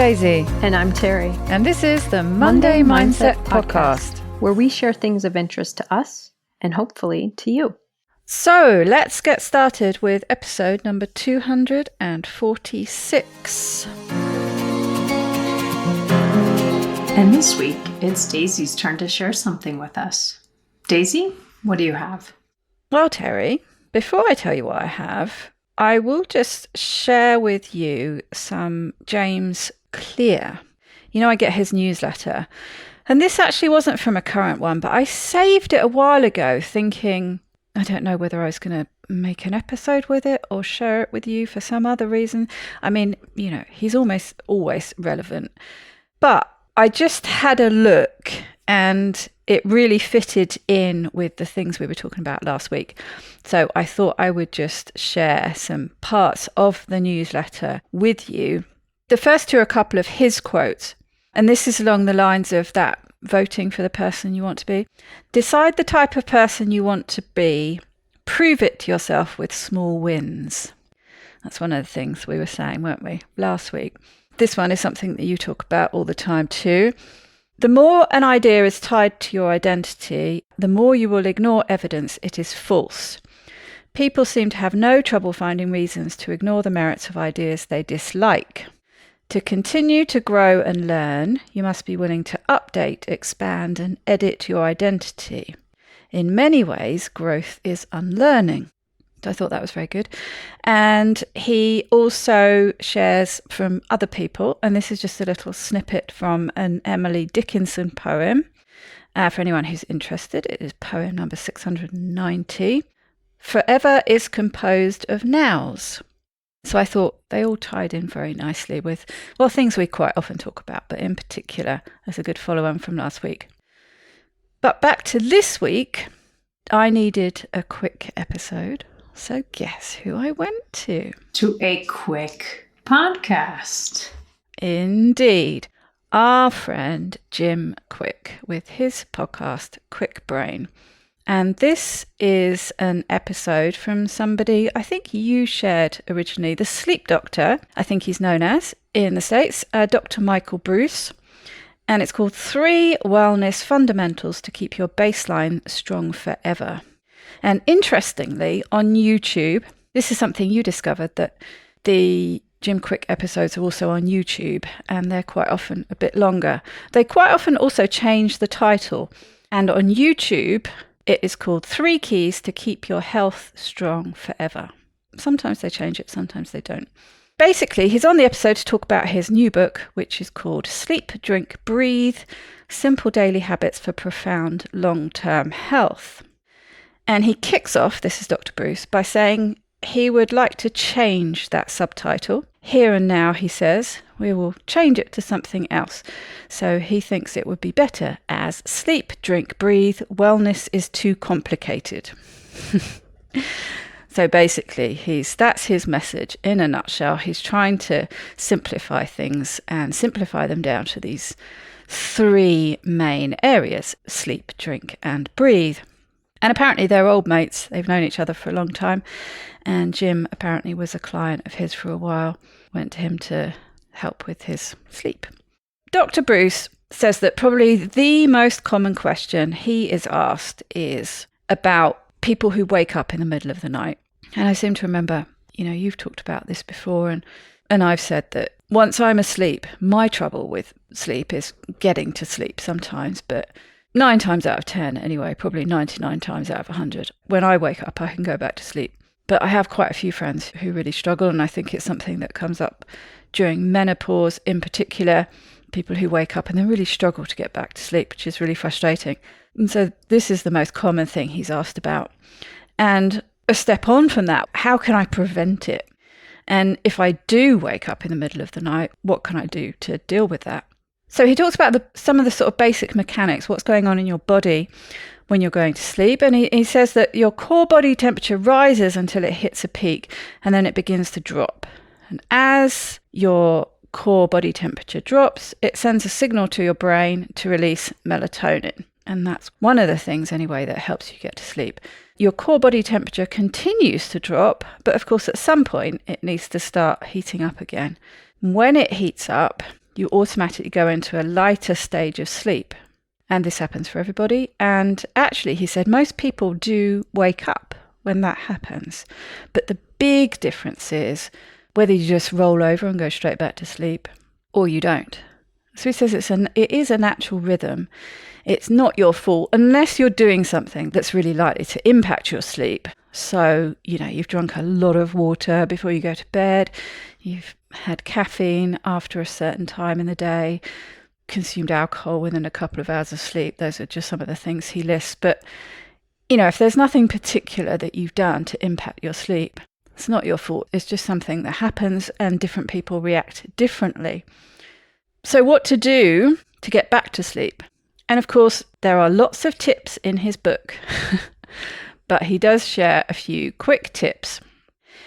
Daisy. And I'm Terry. And this is the Monday Mindset Podcast, where we share things of interest to us and hopefully to you. So let's get started with episode number 246. And this week, it's Daisy's turn to share something with us. Daisy, what do you have? Well, Terry, before I tell you what I have, I will just share with you some James Clear. You know, I get his newsletter. And this actually wasn't from a current one, but I saved it a while ago thinking, I don't know whether I was going to make an episode with it or share it with you for some other reason. I mean, you know, he's almost always relevant. But I just had a look and it really fitted in with the things we were talking about last week. So I thought I would just share some parts of the newsletter with you. The first two are a couple of his quotes. And this is along the lines of that voting for the person you want to be. Decide the type of person you want to be. Prove it to yourself with small wins. That's one of the things we were saying, weren't we, last week? This one is something that you talk about all the time too. The more an idea is tied to your identity, the more you will ignore evidence it is false. People seem to have no trouble finding reasons to ignore the merits of ideas they dislike. To continue to grow and learn, you must be willing to update, expand, and edit your identity. In many ways, growth is unlearning. I thought that was very good. And he also shares from other people, and this is just a little snippet from an Emily Dickinson poem. For anyone who's interested, it is poem number 690. Forever is composed of nows. So I thought they all tied in very nicely with, well, things we quite often talk about, but in particular as a good follow-on from last week. But back to this week, I needed a quick episode. So guess who I went to? To a quick podcast. Indeed. Our friend Jim Kwik with his podcast, Kwik Brain. And this is an episode from somebody I think you shared originally, the sleep doctor, I think he's known as, in the States, Dr. Michael Breus. And it's called 3 Wellness Fundamentals to Keep Your Baseline Strong Forever. And interestingly, on YouTube, this is something you discovered, that the Jim Kwik episodes are also on YouTube, and they're quite often a bit longer. They quite often also change the title. And on YouTube, it is called 3 Keys to Keep Your Health Strong Forever. Sometimes they change it, sometimes they don't. Basically, he's on the episode to talk about his new book, which is called Sleep, Drink, Breathe, Simple Daily Habits for Profound Long-Term Health. And he kicks off, this is Dr. Breus, by saying he would like to change that subtitle. Here and now, he says, we will change it to something else. So he thinks it would be better as Sleep, Drink, Breathe, Wellness is Too Complicated. So basically, that's his message in a nutshell. He's trying to simplify things and simplify them down to these 3 main areas: sleep, drink, and breathe. And apparently they're old mates. They've known each other for a long time. And Jim apparently was a client of his for a while, went to him to help with his sleep. Dr. Breus says that probably the most common question he is asked is about people who wake up in the middle of the night. And I seem to remember, you know, you've talked about this before, and I've said that once I'm asleep, my trouble with sleep is getting to sleep sometimes, but 9 times out of 10 anyway, probably 99 times out of 100, when I wake up, I can go back to sleep. But I have quite a few friends who really struggle, and I think it's something that comes up during menopause in particular, people who wake up and then really struggle to get back to sleep, which is really frustrating. And so this is the most common thing he's asked about. And a step on from that, how can I prevent it? And if I do wake up in the middle of the night, what can I do to deal with that? So he talks about some of the sort of basic mechanics, what's going on in your body when you're going to sleep. And he says that your core body temperature rises until it hits a peak, and then it begins to drop. And as your core body temperature drops, it sends a signal to your brain to release melatonin. And that's one of the things anyway that helps you get to sleep. Your core body temperature continues to drop, but of course at some point it needs to start heating up again. When it heats up, you automatically go into a lighter stage of sleep. And this happens for everybody. And actually, he said, most people do wake up when that happens. But the big difference is whether you just roll over and go straight back to sleep or you don't. So he says it is a natural rhythm. It's not your fault unless you're doing something that's really likely to impact your sleep. So, you've drunk a lot of water before you go to bed. You've had caffeine after a certain time in the day, consumed alcohol within a couple of hours of sleep. Those are just some of the things he lists. But, if there's nothing particular that you've done to impact your sleep, it's not your fault. It's just something that happens and different people react differently. So what to do to get back to sleep? And of course, there are lots of tips in his book, but he does share a few quick tips.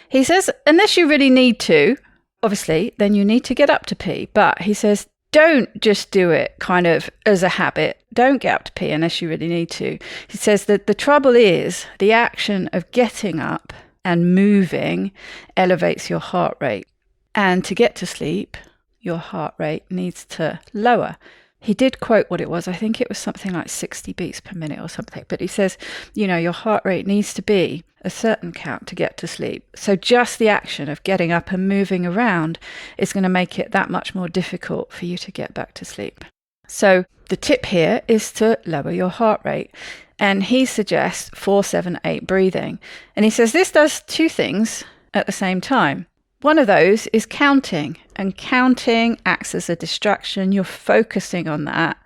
He says, unless you really need to, obviously, then you need to get up to pee. But he says, don't just do it kind of as a habit. Don't get up to pee unless you really need to. He says that the trouble is the action of getting up and moving elevates your heart rate. And to get to sleep, your heart rate needs to lower. He did quote what it was. I think it was something like 60 beats per minute or something. But he says, your heart rate needs to be a certain count to get to sleep. So just the action of getting up and moving around is going to make it that much more difficult for you to get back to sleep. So the tip here is to lower your heart rate. And he suggests 4-7-8 breathing. And he says this does two things at the same time. One of those is counting, and counting acts as a distraction. You're focusing on that,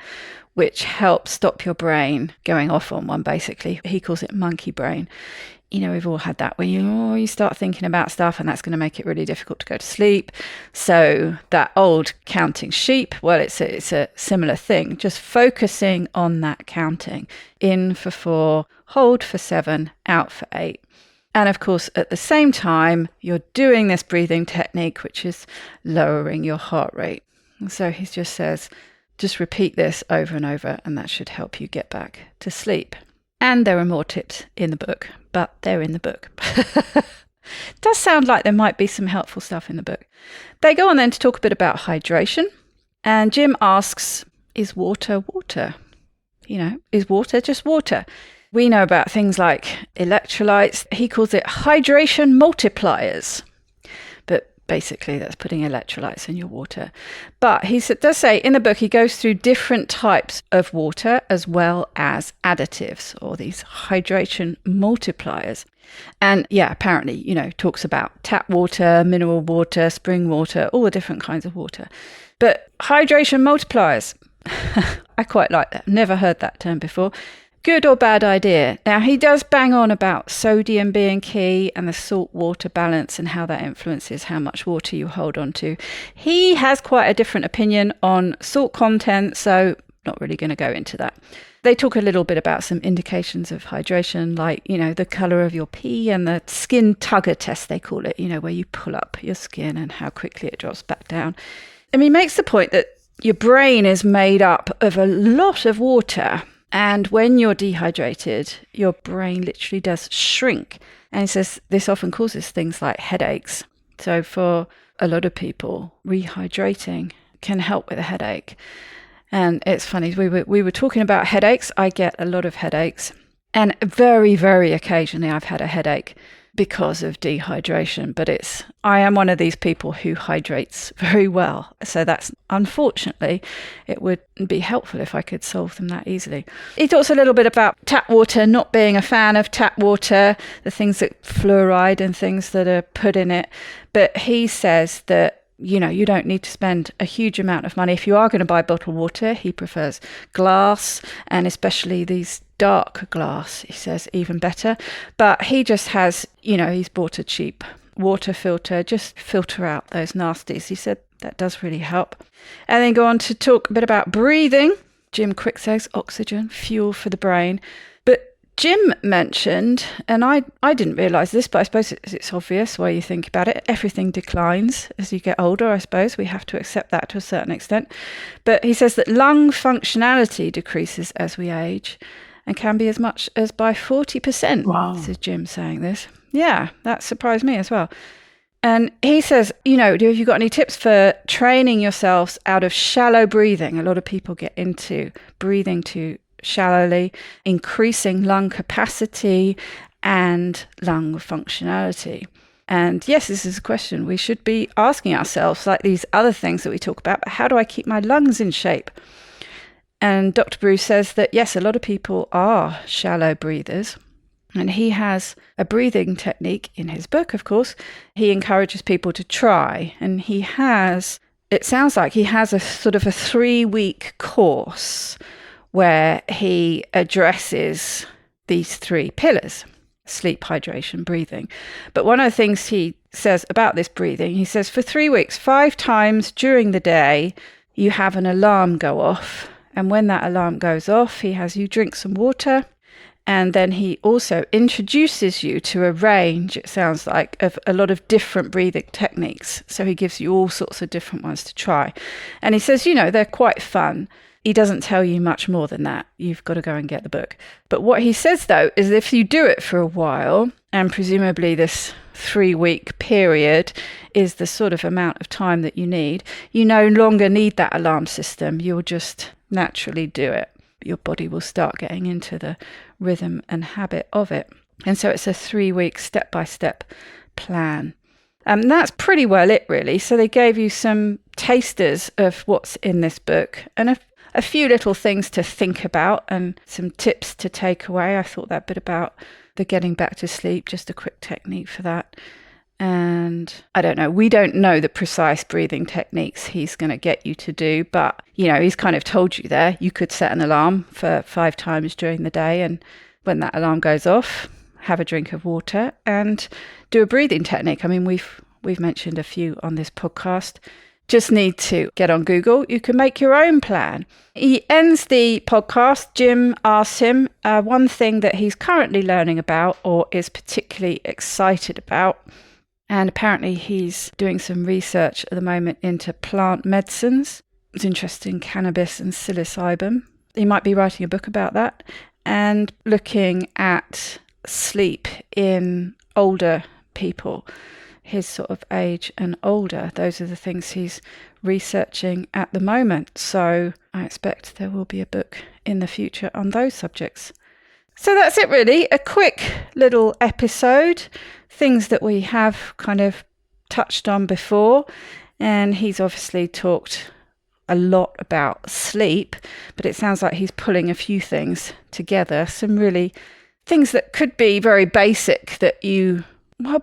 which helps stop your brain going off on one, basically. He calls it monkey brain. We've all had that where you start thinking about stuff and that's going to make it really difficult to go to sleep. So that old counting sheep, well, it's a similar thing, just focusing on that counting. In for 4, hold for 7, out for 8. And of course, at the same time, you're doing this breathing technique, which is lowering your heart rate. And so he just says, just repeat this over and over, and that should help you get back to sleep. And there are more tips in the book, but they're in the book. It does sound like there might be some helpful stuff in the book. They go on then to talk a bit about hydration. And Jim asks, is water water? Is water just water? We know about things like electrolytes. He calls it hydration multipliers. But basically, that's putting electrolytes in your water. But he does say in the book, he goes through different types of water as well as additives, or these hydration multipliers. And apparently, talks about tap water, mineral water, spring water, all the different kinds of water. But hydration multipliers, I quite like that. Never heard that term before. Good or bad idea? Now, he does bang on about sodium being key and the salt-water balance and how that influences how much water you hold on to. He has quite a different opinion on salt content, so not really going to go into that. They talk a little bit about some indications of hydration, like, the colour of your pee and the skin tugger test, they call it, where you pull up your skin and how quickly it drops back down. And he makes the point that your brain is made up of a lot of water. And when you're dehydrated, your brain literally does shrink. And he says this often causes things like headaches. So for a lot of people, rehydrating can help with a headache. And it's funny, we were talking about headaches. I get a lot of headaches. And very, very occasionally I've had a headache because of dehydration. But I am one of these people who hydrates very well. So that's, unfortunately, it would be helpful if I could solve them that easily. He talks a little bit about tap water, not being a fan of tap water, the things that fluoride and things that are put in it. But he says that, you don't need to spend a huge amount of money. If you are going to buy bottled water, he prefers glass, and especially these dark glass, he says, even better. But he just has, he's bought a cheap water filter, just filter out those nasties. He said that does really help. And then go on to talk a bit about breathing. Jim Quick says oxygen, fuel for the brain. But Jim mentioned, and I didn't realise this, but I suppose it's obvious why you think about it. Everything declines as you get older, I suppose. We have to accept that to a certain extent. But he says that lung functionality decreases as we age and can be as much as by 40%. Wow. This is Jim saying this. Yeah, that surprised me as well. And he says, have you got any tips for training yourselves out of shallow breathing? A lot of people get into breathing too shallowly, increasing lung capacity and lung functionality. And yes, this is a question we should be asking ourselves, like these other things that we talk about, but how do I keep my lungs in shape? And Dr. Bruce says that, yes, a lot of people are shallow breathers. And he has a breathing technique in his book, of course. He encourages people to try. And it sounds like he has a sort of a 3-week course where he addresses these 3 pillars: sleep, hydration, breathing. But one of the things he says about this breathing, he says for 3 weeks, 5 times during the day, you have an alarm go off. And when that alarm goes off, he has you drink some water. And then he also introduces you to a range, it sounds like, of a lot of different breathing techniques. So he gives you all sorts of different ones to try. And he says, they're quite fun. He doesn't tell you much more than that. You've got to go and get the book. But what he says, though, is if you do it for a while, and presumably this 3-week period is the sort of amount of time that you need, you no longer need that alarm system. You'll just naturally do it. Your body will start getting into the rhythm and habit of it. And so it's a 3-week step-by-step plan. That's pretty well it, really. So they gave you some tasters of what's in this book and a few little things to think about and some tips to take away. I thought that bit about the getting back to sleep, just a quick technique for that. And I don't know, we don't know the precise breathing techniques he's going to get you to do, but, he's kind of told you there, you could set an alarm for 5 times during the day. And when that alarm goes off, have a drink of water and do a breathing technique. I mean, we've mentioned a few on this podcast. Just need to get on Google. You can make your own plan. He ends the podcast. Jim asks him one thing that he's currently learning about or is particularly excited about. And apparently he's doing some research at the moment into plant medicines. It's interesting, cannabis and psilocybin. He might be writing a book about that. And looking at sleep in older people, his sort of age and older. Those are the things he's researching at the moment. So I expect there will be a book in the future on those subjects. So that's it, really. A quick little episode. Things that we have kind of touched on before. And he's obviously talked a lot about sleep, but it sounds like he's pulling a few things together. Some really things that could be very basic that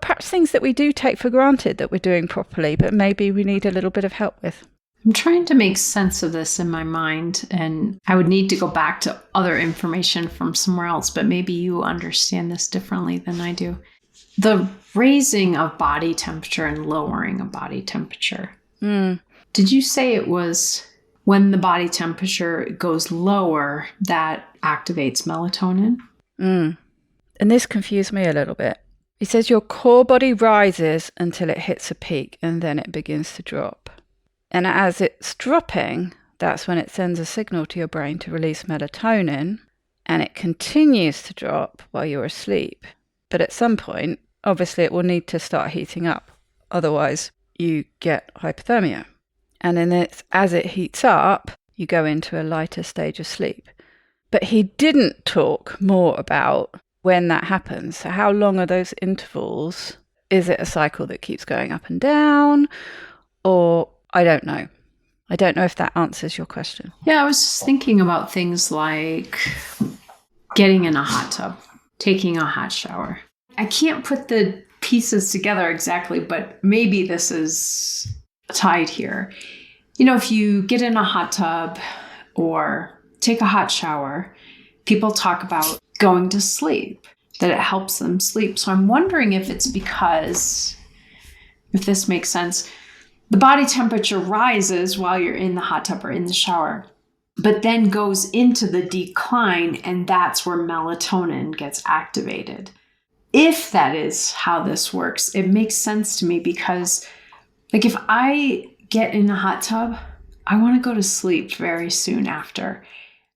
perhaps things that we do take for granted that we're doing properly, but maybe we need a little bit of help with. I'm trying to make sense of this in my mind, and I would need to go back to other information from somewhere else, but maybe you understand this differently than I do. The raising of body temperature and lowering of body temperature. Did you say it was when the body temperature goes lower that activates melatonin? And this confused me a little bit. He says your core body rises until it hits a peak and then it begins to drop. And as it's dropping, that's when it sends a signal to your brain to release melatonin, and it continues to drop while you're asleep. But at some point, obviously it will need to start heating up. Otherwise, you get hypothermia. And then as it heats up, you go into a lighter stage of sleep. But he didn't talk more about when that happens. So how long are those intervals? Is it a cycle that keeps going up and down? Or I don't know. I don't know if that answers your question. Yeah, I was just thinking about things like getting in a hot tub, taking a hot shower. I can't put the pieces together exactly, but maybe this is tied here. If you get in a hot tub or take a hot shower, people talk about going to sleep, that it helps them sleep. So I'm wondering if it's because, if this makes sense, the body temperature rises while you're in the hot tub or in the shower, but then goes into the decline, and that's where melatonin gets activated. If that is how this works, it makes sense to me because, if I get in a hot tub, I want to go to sleep very soon after.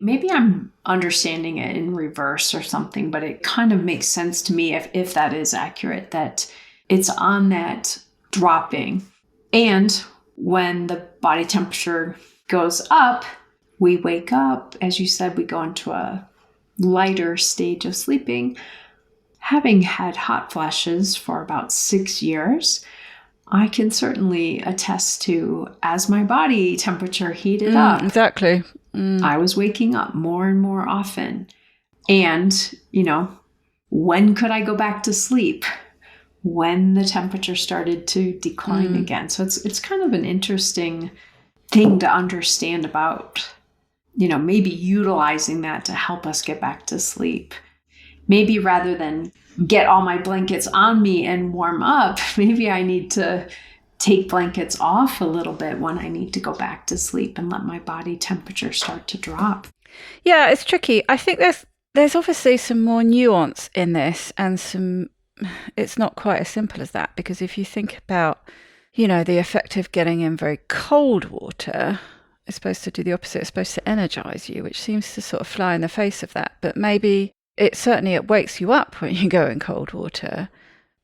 Maybe I'm understanding it in reverse or something, but it kind of makes sense to me if that is accurate, that it's on that dropping. And when the body temperature goes up, we wake up. As you said, we go into a lighter stage of sleeping. Having had hot flashes for about 6 years, I can certainly attest to, as my body temperature heated up. Exactly. I was waking up more and more often. And, when could I go back to sleep? When the temperature started to decline again. So it's kind of an interesting thing to understand about, maybe utilizing that to help us get back to sleep. Maybe rather than get all my blankets on me and warm up, maybe I need to take blankets off a little bit when I need to go back to sleep and let my body temperature start to drop. Yeah, it's tricky. I think there's obviously some more nuance in this, and it's not quite as simple as that, because if you think about, the effect of getting in very cold water, it's supposed to do the opposite. It's supposed to energize you, which seems to sort of fly in the face of that. But maybe it wakes you up when you go in cold water,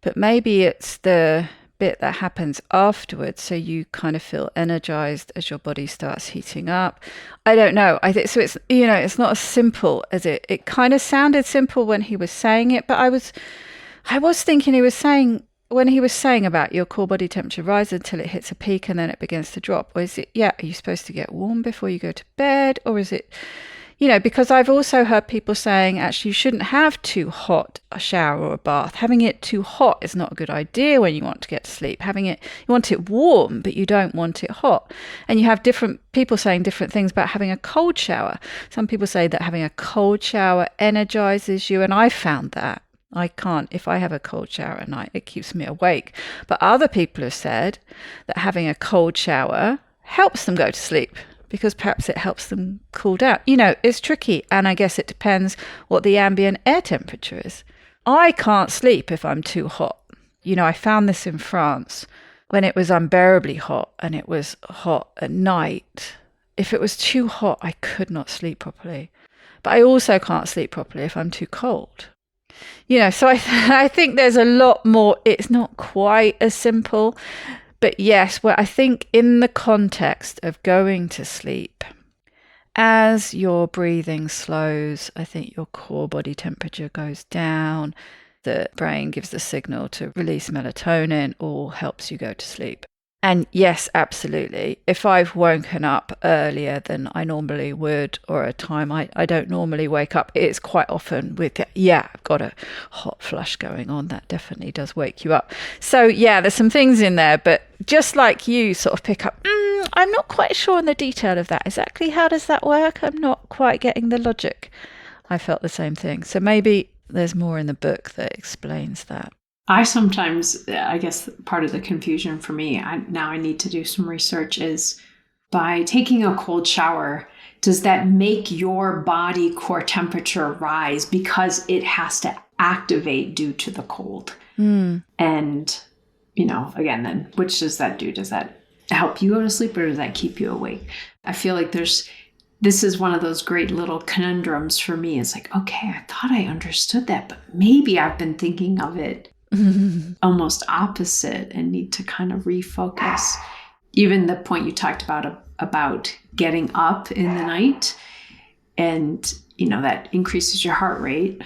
but maybe it's the bit that happens afterwards, so you kind of feel energized as your body starts heating up. I don't know. I think so. It's it's not as simple as it kind of sounded simple when he was saying it, but I was thinking he was saying, when he was saying about your core body temperature rises until it hits a peak and then it begins to drop, or is it, are you supposed to get warm before you go to bed, or is it, because I've also heard people saying actually you shouldn't have too hot a shower or a bath. Having it too hot is not a good idea when you want to get to sleep. You want it warm, but you don't want it hot. And you have different people saying different things about having a cold shower. Some people say that having a cold shower energizes you, and I found that. I can't, if I have a cold shower at night, it keeps me awake. But other people have said that having a cold shower helps them go to sleep, because perhaps it helps them cool down. It's tricky, and I guess it depends what the ambient air temperature is. I can't sleep if I'm too hot. I found this in France when it was unbearably hot, and it was hot at night. If it was too hot, I could not sleep properly. But I also can't sleep properly if I'm too cold. So I think there's a lot more. It's not quite as simple. But yes, I think in the context of going to sleep, as your breathing slows, I think your core body temperature goes down. The brain gives the signal to release melatonin, or helps you go to sleep. And yes, absolutely. If I've woken up earlier than I normally would, or a time I don't normally wake up, it's quite often with, I've got a hot flush going on. That definitely does wake you up. So there's some things in there, but just like you sort of pick up, I'm not quite sure on the detail of that. Exactly how does that work? I'm not quite getting the logic. I felt the same thing. So maybe there's more in the book that explains that. I sometimes, I guess part of the confusion for me, now I need to do some research, is by taking a cold shower, does that make your body core temperature rise because it has to activate due to the cold? And, again, then which does that do? Does that help you go to sleep, or does that keep you awake? I feel like this is one of those great little conundrums for me. It's like, okay, I thought I understood that, but maybe I've been thinking of it almost opposite and need to kind of refocus. Even the point you talked about getting up in the night, and that increases your heart rate.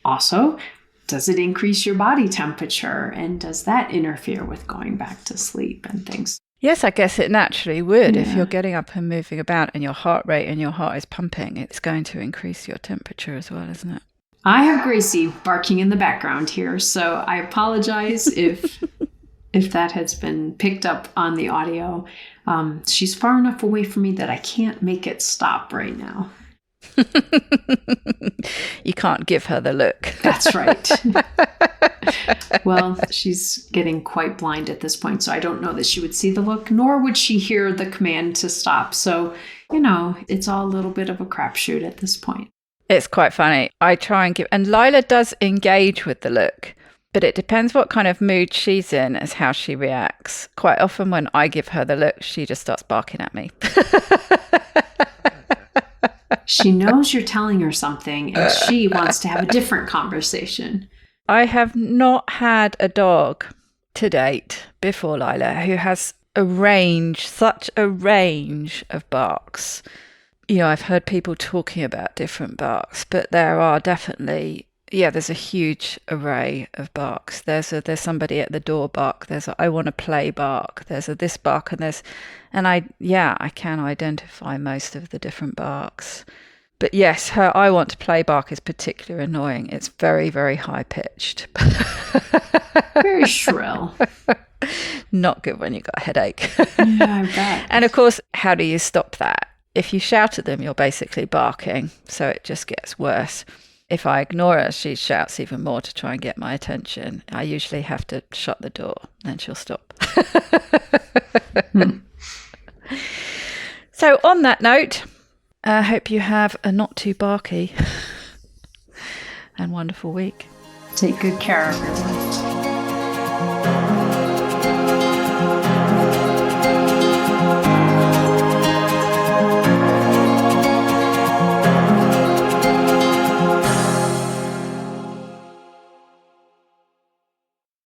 Also, does it increase your body temperature, and does that interfere with going back to sleep and things? Yes, I guess it naturally would. If you're getting up and moving about and your heart rate and your heart is pumping, it's going to increase your temperature as well, isn't it? I have Gracie barking in the background here, so I apologize if that has been picked up on the audio. She's far enough away from me that I can't make it stop right now. You can't give her the look. That's right. Well, she's getting quite blind at this point, so I don't know that she would see the look, nor would she hear the command to stop. So, it's all a little bit of a crapshoot at this point. It's quite funny. I try and and Lila does engage with the look, but it depends what kind of mood she's in as how she reacts. Quite often when I give her the look, she just starts barking at me. She knows you're telling her something, and she wants to have a different conversation. I have not had a dog to date, before, Lila, who has such a range of barks. You know, I've heard people talking about different barks, but there are definitely, there's a huge array of barks. There's somebody at the door bark. There's a I want to play bark. There's a this bark, and I can identify most of the different barks. But yes, her I want to play bark is particularly annoying. It's very, very high pitched. Very shrill. Not good when you've got a headache. Yeah, I bet. And of course, how do you stop that? If you shout at them, you're basically barking, so it just gets worse. If I ignore her, she shouts even more to try and get my attention. I usually have to shut the door, then she'll stop. So on that note, I hope you have a not too barky and wonderful week. Take good care, everyone.